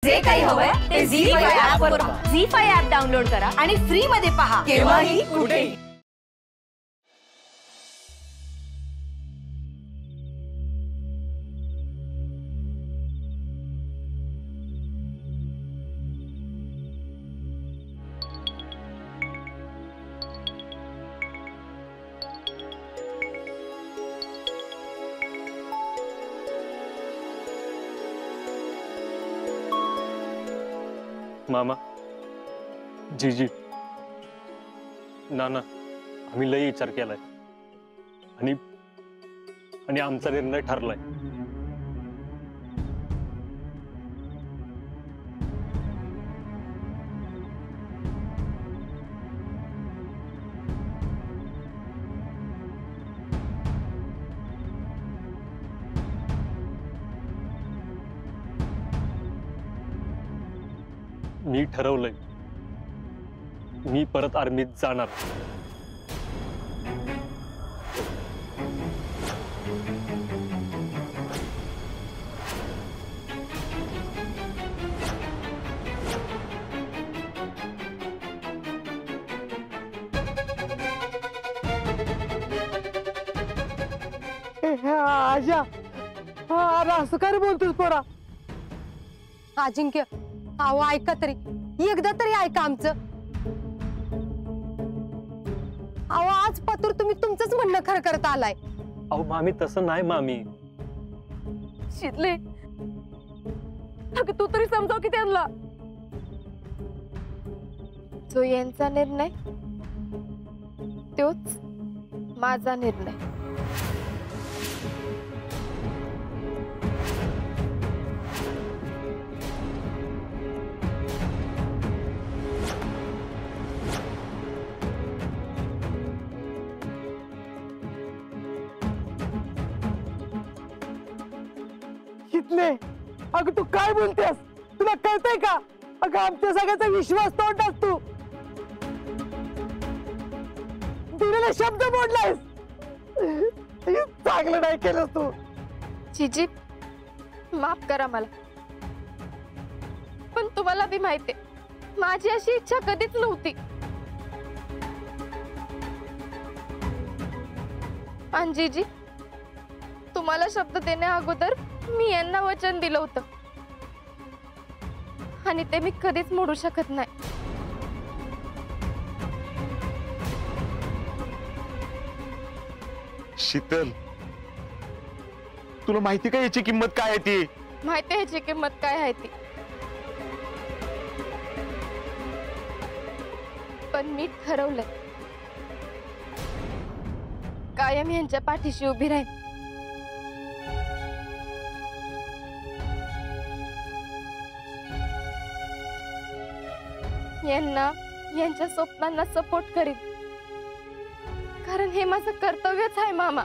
जे काही हवंय ते झी5 ऍप वर पहा. झी5 ऍप डाउनलोड करा आणि फ्री मध्ये पहा केव्हाही कुठेही. मामा, जीजी, नाना, आम्ही लई विचार केलाय आणि आमचा निर्णय ठरलाय. मी ठरवलंय, मी परत आर्मीत जाणार. आजा, अरे असं काय बोलतोस पोरा? अजिंक्य, अहो ऐका तरी, एकदा तरी ऐका आमचं. अहो आज पतूर तुम्ही तुमचंच म्हणणं खरं करत आलाय. अहो मामी, तसं नाही मामी. शितले, अगं तू तरी समजाव की त्यांना. जो यांचा निर्णय तोच माझा निर्णय. शितले, अगं तू काय बोलतेस? तुला कळतंय का? अगं आमच्या सगळ्याचा विश्वास तोडलास तू. दिलेला शब्द मोडलायस. चांगलं नाही केलं तू. जीजी, माफ करा मला, पण तुम्हाला बी माहितीये माझी अशी इच्छा कधीच नव्हती. आणि जीजी, तुम्हाला शब्द देण्या अगोदर मी यांना वचन दिलं होतं आणि ते मी कधीच मोडू शकत नाही. शीतल, तुला माहिती का याची किंमत काय आहे ती? माहिती आहे याची किंमत काय आहे ती, पण मी ठरवलंय कायम यांच्या पाठीशी उभी राहीन. यांना, यांच्या स्वप्नांना सपोर्ट करीन, कारण हे माझं कर्तव्यच आहे मामा.